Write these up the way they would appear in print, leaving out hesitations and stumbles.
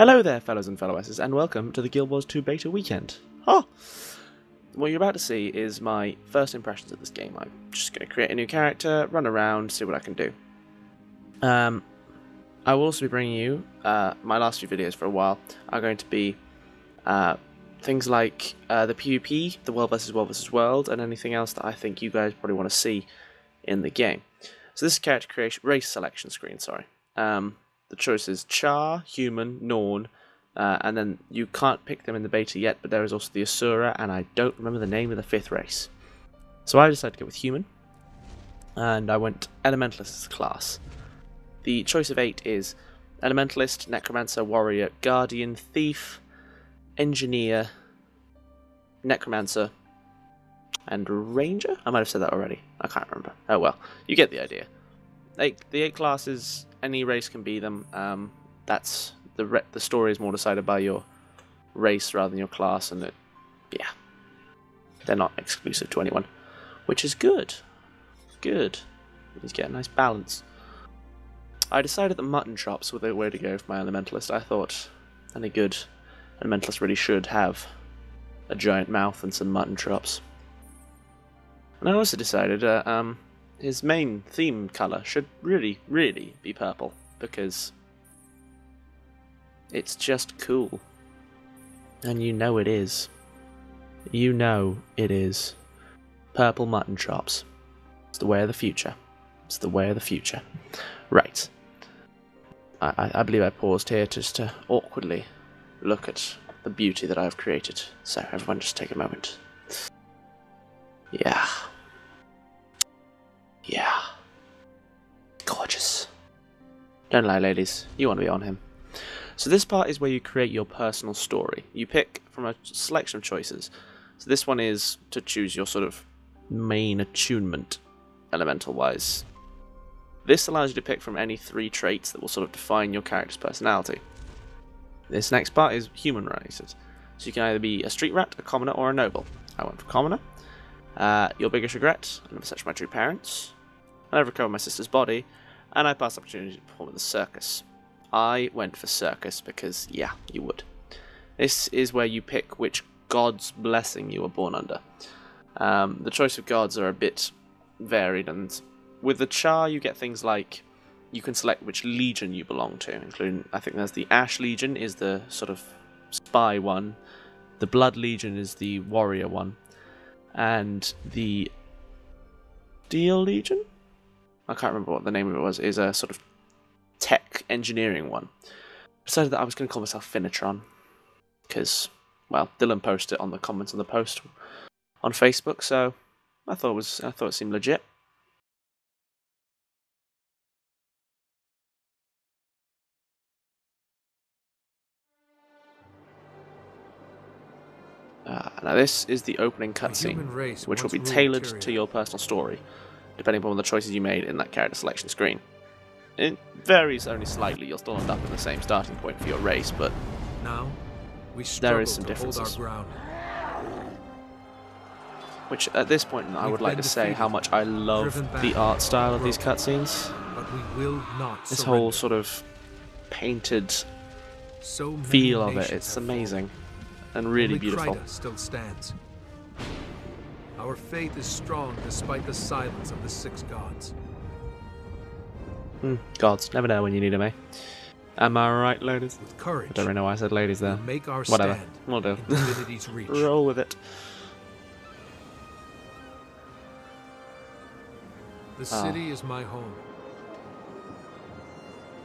Hello there, fellows and fellowesses, and welcome to the Guild Wars 2 Beta Weekend. Oh! What you're about to see is my first impressions of this game. I'm just going to create a new character, run around, see what I can do. I will also be bringing you, my last few videos for a while are going to be things like the PvP, the World vs. World vs. World, and anything else that I think you guys probably want to see in the game. So this is character creation, race selection screen, sorry. The choice is Char, Human, Norn, and then you can't pick them in the beta yet, but there is also the Asura, and I don't remember the name of the fifth race. So I decided to go with Human, and I went Elementalist as a class. The choice of 8 is Elementalist, Necromancer, Warrior, Guardian, Thief, Engineer, Necromancer, and Ranger? I might have said that already. I can't remember. Oh well, you get the idea. The 8 classes, any race can be them. That's the story is more decided by your race rather than your class, and yeah, they're not exclusive to anyone, which is good. Good. You get a nice balance. I decided that mutton chops were the way to go for my Elementalist. I thought any good Elementalist really should have a giant mouth and some mutton chops. And I also decided his main theme colour should really be purple, because it's just cool. And you know it is. You know it is. Purple mutton chops. It's the way of the future. It's the way of the future. Right. I believe I paused here just to awkwardly look at the beauty that I've created. So everyone just take a moment. Yeah. Yeah. Gorgeous. Don't lie, ladies. You want to be on him. So this part is where you create your personal story. You pick from a selection of choices. So this one is to choose your sort of main attunement, elemental-wise. This allows you to pick from any 3 traits that will sort of define your character's personality. This next part is human-related. So you can either be a street rat, a commoner, or a noble. I went for commoner. Your biggest regret: I never searched my true parents. I never recovered my sister's body, and I passed the opportunity to perform in the circus. I went for circus because, yeah, you would. This is where you pick which god's blessing you were born under. The choice of gods are a bit varied, and with the Char you get things like you can select which legion you belong to, including, I think there's the Ash Legion is the sort of spy one, the Blood Legion is the warrior one, and the Steel Legion? I can't remember what the name of it was, is a sort of tech engineering one. I decided that I was going to call myself FINNATRON, because, well, Dylan posted it on the comments on the post on Facebook, so I thought it seemed legit. Now this is the opening cutscene, which will be tailored to your personal story, depending upon the choices you made in that character selection screen. It varies only slightly. You'll still end up in the same starting point for your race, but now there is some differences. Which, at this point, I would like to say how much I love the art style of these cutscenes. This whole sort of painted feel of it, it's amazing and really beautiful. Still stands. Our faith is strong despite the silence of the 6 gods. Gods, never know when you need them, eh? Am I right, ladies? With courage, I don't really know why I said ladies there. We'll make our Whatever, stand we'll do. in divinity's reach. Roll with it. The city is my home.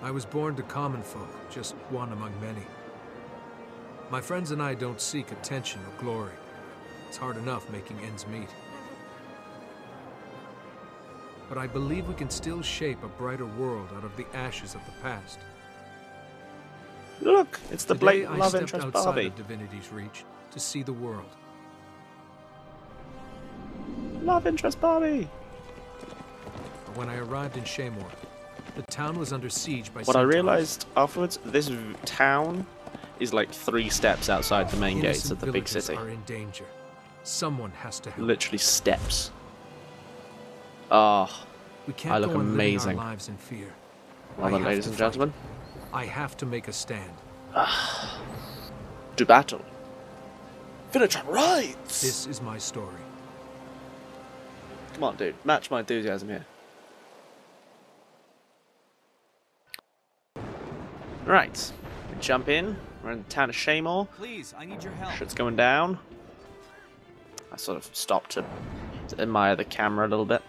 I was born to common folk, just one among many. My friends and I don't seek attention or glory. It's hard enough making ends meet. But I believe we can still shape a brighter world out of the ashes of the past. Look, it's the Today, blatant love I interest stepped outside Barbie. of divinity's reach to see the world. Love interest Barbie. But when I arrived in Shaymore, the town was under siege by What I Centaurs. realised afterwards, this town is like 3 steps outside the main gates of the big Innocent city. villages are in danger. Someone has to help. Literally steps. Ah, We can't I look go on living amazing. our lives in fear. well I then, have ladies to and fight. gentlemen. I have to make a stand. To battle. FINNATRON rides! This is my story. Come on, dude. Match my enthusiasm here. Right. We jump in. We're in the town of Shaymore. Please, I need your help. Shit's going down. I sort of stopped to admire the camera a little bit.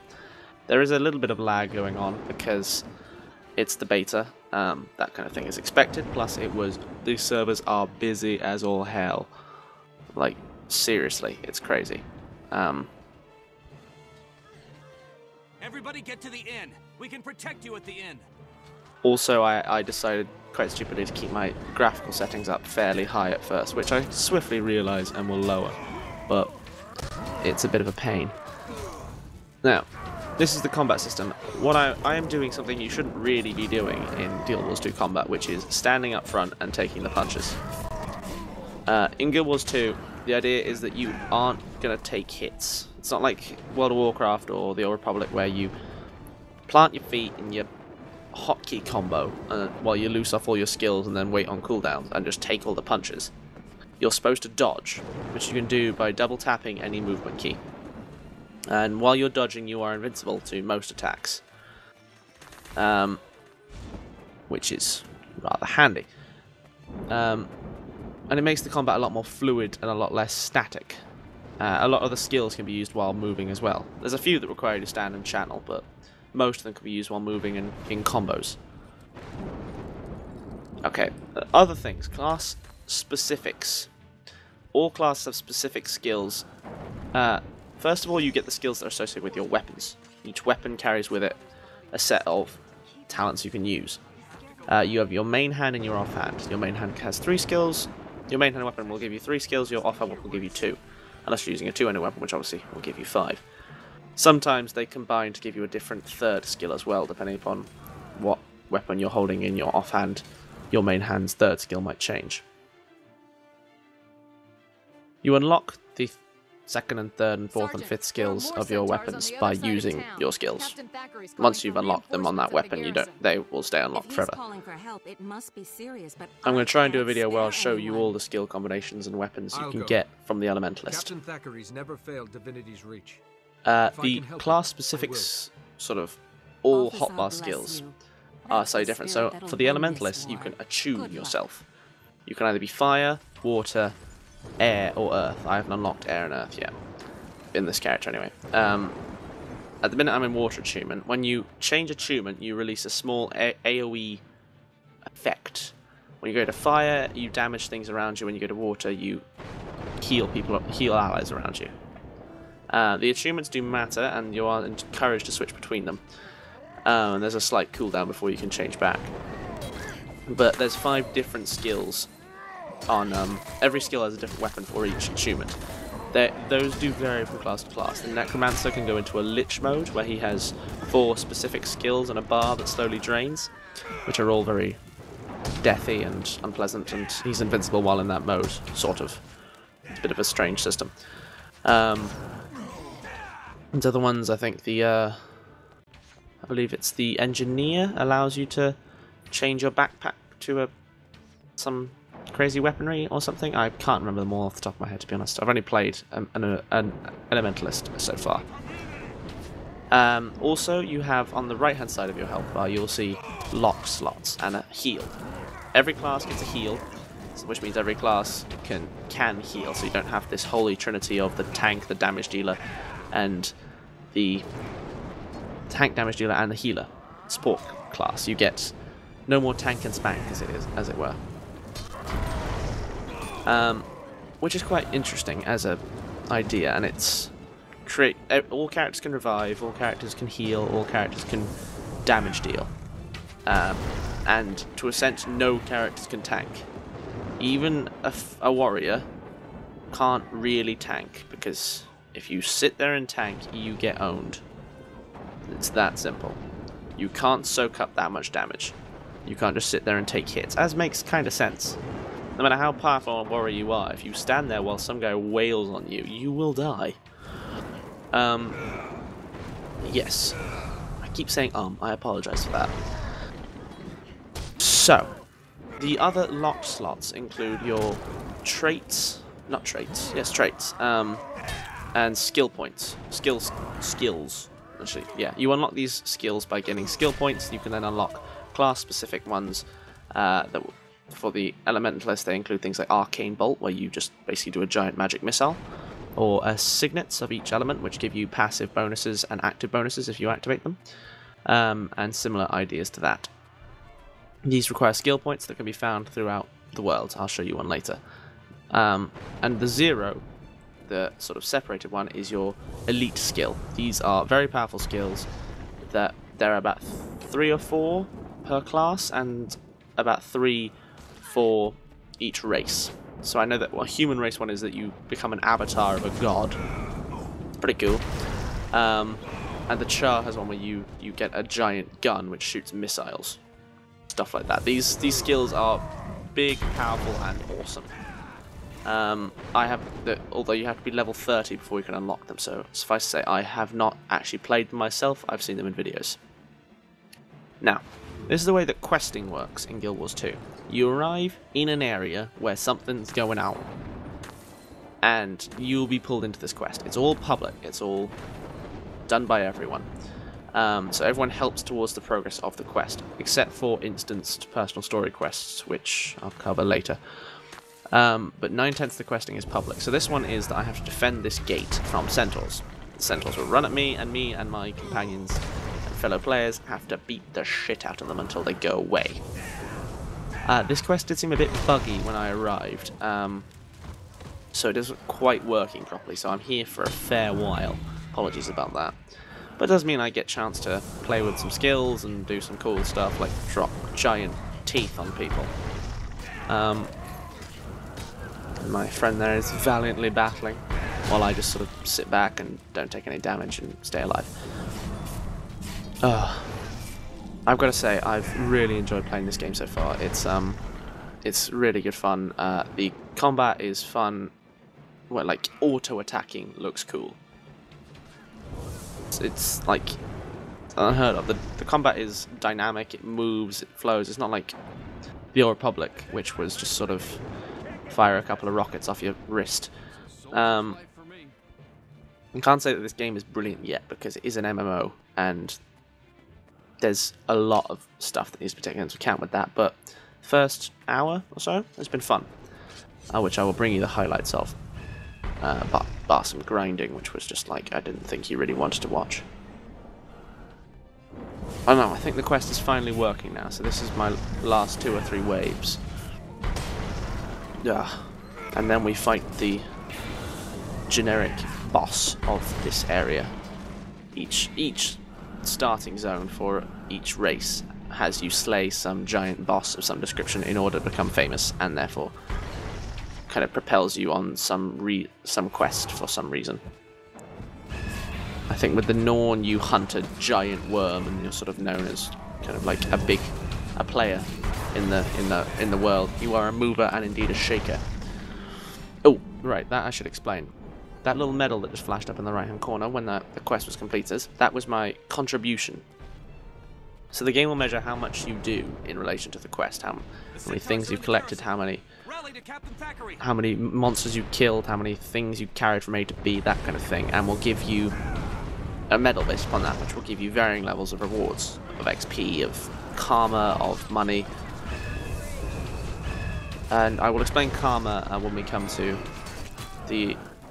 There is a little bit of lag going on because it's the beta. That kind of thing is expected. Plus, these servers are busy as all hell. Like, seriously, it's crazy. Everybody get to the inn. We can protect you at the inn. Also, I decided quite stupidly to keep my graphical settings up fairly high at first, which I swiftly realise and will lower. But it's a bit of a pain. Now, this is the combat system. What I am doing something you shouldn't really be doing in Guild Wars 2 combat, which is standing up front and taking the punches. In Guild Wars 2, the idea is that you aren't going to take hits. It's not like World of Warcraft or the Old Republic where you plant your feet and you hotkey combo while you loose off all your skills and then wait on cooldowns and just take all the punches. You're supposed to dodge, which you can do by double tapping any movement key. And while you're dodging, you are invincible to most attacks, which is rather handy. And it makes the combat a lot more fluid and a lot less static. A lot of the skills can be used while moving as well. There's a few that require you to stand and channel, but most of them can be used while moving and in combos. Okay, other things. Class specifics. All classes have specific skills. First of all, you get the skills that are associated with your weapons. Each weapon carries with it a set of talents you can use. You have your main hand and your offhand. Your main hand has 3 skills. Your main hand weapon will give you 3 skills. Your offhand weapon will give you 2. Unless you're using a 2-handed weapon, which obviously will give you 5. Sometimes they combine to give you a different 3rd skill as well, depending upon what weapon you're holding in your offhand. Your main hand's 3rd skill might change. You unlock the 2nd and 3rd and 4th and 5th skills of your weapons by using your skills. Once you've unlocked them on that weapon, they will stay unlocked forever. I'm going to try and do a video where I'll show you all the skill combinations and weapons you can get from the Elementalist. Captain Thackeray's never failed Divinity's Reach. The class specifics, sort of all hotbar skills, are so different. So for the Elementalist, you can attune yourself. You can either be fire, water, air, or earth. I haven't unlocked air and earth yet, in this character anyway. At the minute I'm in water attunement. When you change attunement, you release a small AoE effect. When you go to fire, you damage things around you. When you go to water, you heal allies around you. The attunements do matter, and you are encouraged to switch between them. And there's a slight cooldown before you can change back. But there's 5 different skills on every skill has a different weapon for each attunement. Those do vary from class to class. The Necromancer can go into a Lich mode where he has 4 specific skills and a bar that slowly drains, which are all very deathy and unpleasant, and he's invincible while in that mode, sort of. It's a bit of a strange system. And other ones, I think I believe it's the Engineer allows you to change your backpack to some crazy weaponry or something. I can't remember them all off the top of my head, to be honest. I've only played an Elementalist so far. Also, you have on the right hand side of your health bar, you'll see lock slots and a heal. Every class gets a heal, which means every class can heal, so you don't have this holy trinity of the tank, the damage dealer, and the tank damage dealer and the healer support class. You get no more tank and spank, as it were. Which is quite interesting as a idea, and it's all characters can revive, all characters can heal, all characters can damage deal, and to a sense, no characters can tank. Even a warrior can't really tank, because if you sit there and tank, you get owned. It's that simple. You can't soak up that much damage. You can't just sit there and take hits, as makes kind of sense. No matter how powerful a warrior you are, if you stand there while some guy wails on you, you will die. Yes. I keep saying I apologise for that. So, The other locked slots include your traits, not traits, yes, traits, and skill points. Skills. Actually, yeah, you unlock these skills by getting skill points. You can then unlock class-specific ones for the elementalist. They include things like Arcane Bolt, where you just basically do a giant magic missile, or signets of each element, which give you passive bonuses and active bonuses if you activate them, and similar ideas to that. These require skill points that can be found throughout the world. I'll show you one later. And the 0, the sort of separated one, is your elite skill. These are very powerful skills that there are about 3 or 4 per class, and about 3 for each race. So I know that human race one is that you become an avatar of a god. It's pretty cool. And the Char has one where you get a giant gun which shoots missiles. Stuff like that. These skills are big, powerful, and awesome. Although you have to be level 30 before you can unlock them, so suffice to say, I have not actually played them myself, I've seen them in videos. Now, this is the way that questing works in Guild Wars 2. You arrive in an area where something's going on, and you'll be pulled into this quest. It's all public, it's all done by everyone. So everyone helps towards the progress of the quest, except for instanced personal story quests, which I'll cover later. But 9/10 of the questing is public. So this one is that I have to defend this gate from centaurs. The centaurs will run at me and my companions and fellow players have to beat the shit out of them until they go away. This quest did seem a bit buggy when I arrived, so it isn't quite working properly, so I'm here for a fair while. Apologies about that. But it does mean I get a chance to play with some skills and do some cool stuff, like drop giant teeth on people. My friend there is valiantly battling, while I just sort of sit back and don't take any damage and stay alive. I've got to say, I've really enjoyed playing this game so far. It's really good fun. The combat is fun. Well, like, auto-attacking looks cool. It's like unheard of. The combat is dynamic, it moves, it flows. It's not like the Old Republic, which was just sort of fire a couple of rockets off your wrist. I can't say that this game is brilliant yet, because it is an MMO, and there's a lot of stuff that needs to be taken into account with that, but first hour or so has been fun, which I will bring you the highlights of. Bar some grinding, which was just like, I didn't think you really wanted to watch. Oh no, I think the quest is finally working now, so this is my last 2 or 3 waves. And then we fight the generic boss of this area. Each starting zone for each race has you slay some giant boss of some description in order to become famous, and therefore kind of propels you on some quest for some reason. I think with the Norn you hunt a giant worm, and you're sort of known as kind of like a player in the world. You are a mover and indeed a shaker. Oh, right, that I should explain. That little medal that just flashed up in the right hand corner when the quest was completed, that was my contribution. So the game will measure how much you do in relation to the quest, how many things you've collected, how many monsters you've killed, how many things you carried from A to B, that kind of thing, and will give you a medal based upon that, which will give you varying levels of rewards, of XP, of karma, of money. And I will explain karma when we come to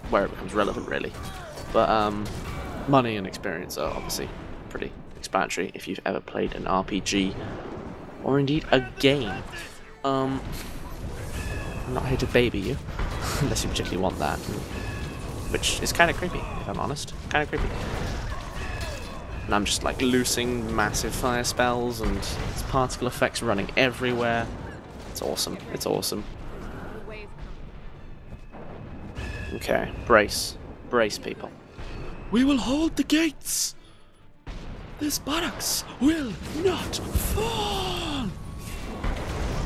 where it becomes relevant, really. But money and experience are obviously pretty explanatory if you've ever played an RPG, or indeed a game. I'm not here to baby you, unless you particularly want that, which is kind of creepy, if I'm honest. Kind of creepy. And I'm just like loosing massive fire spells and particle effects running everywhere. It's awesome. It's awesome. Okay, brace. Brace, people. We will hold the gates! This barracks will not fall!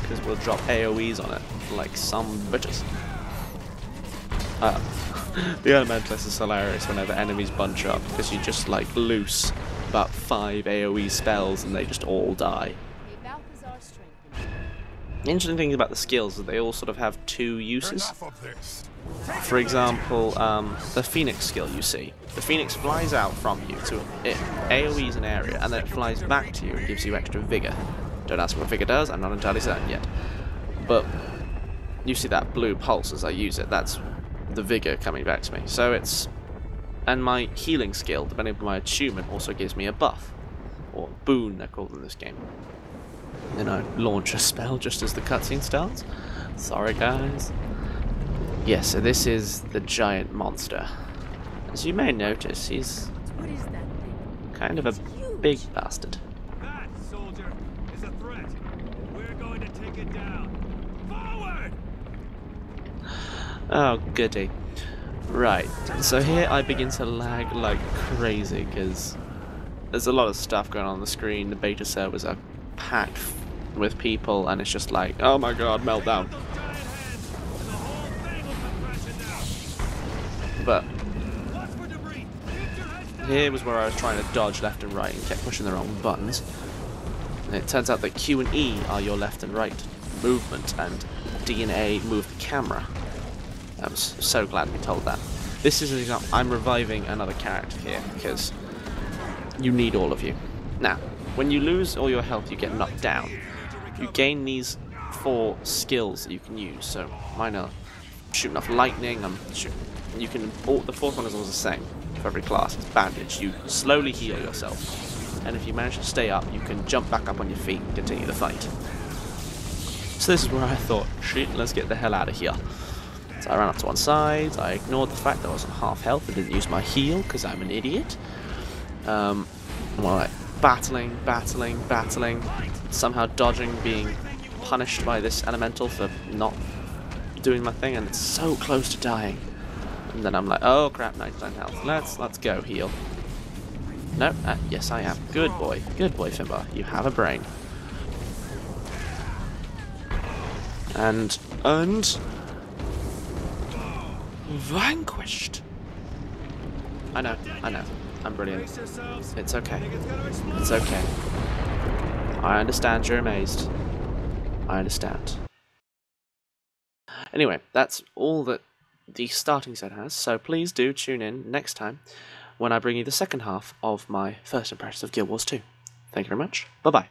Because we'll drop AoEs on it, like some bitches. The Elementalist is hilarious whenever enemies bunch up, because you just like loose about 5 AoE spells and they just all die. The interesting thing about the skills is that they all sort of have two uses. For example, the Phoenix skill you see. The Phoenix flies out from you, so it AoEs an area, and then it flies back to you and gives you extra vigor. Don't ask me what vigor does, I'm not entirely certain yet. But you see that blue pulse as I use it, that's the vigor coming back to me. So it's... And my healing skill, depending on my attunement, also gives me a buff. Or boon, they're called in this game. Then I launch a spell just as the cutscene starts. Sorry guys. Yeah, so this is the giant monster. As you may notice, he's kind of a big bastard. That, soldier, is a threat. We're going to take it down. Forward! Oh, goody. Right, so here I begin to lag like crazy, because there's a lot of stuff going on the screen. The beta servers are packed with people, and it's just like, oh my god, meltdown. But here was where I was trying to dodge left and right and kept pushing the wrong buttons. And it turns out that Q and E are your left and right movement, and D and A move the camera. I was so glad to be told that. This is an example. I'm reviving another character here because you need all of you. Now, when you lose all your health, you get knocked down. You gain these 4 skills that you can use. So mine are shooting off lightning. You can. The 4th one is always the same for every class. It's bandage. You slowly heal yourself, and if you manage to stay up, you can jump back up on your feet and continue the fight. So this is where I thought, shit, let's get the hell out of here. So I ran up to one side, I ignored the fact that I was on half health and didn't use my heal because I'm an idiot. Well, like, battling, somehow dodging, being punished by this elemental for not doing my thing, and it's so close to dying. And then I'm like, oh crap, 99 health, let's go heal. No, yes I am. Good boy, Finbar, you have a brain. And vanquished. I know, I'm brilliant. It's okay. It's okay. I understand you're amazed. I understand. Anyway, that's all that the starting set has, so please do tune in next time when I bring you the second half of my first impressions of Guild Wars 2. Thank you very much. Bye-bye.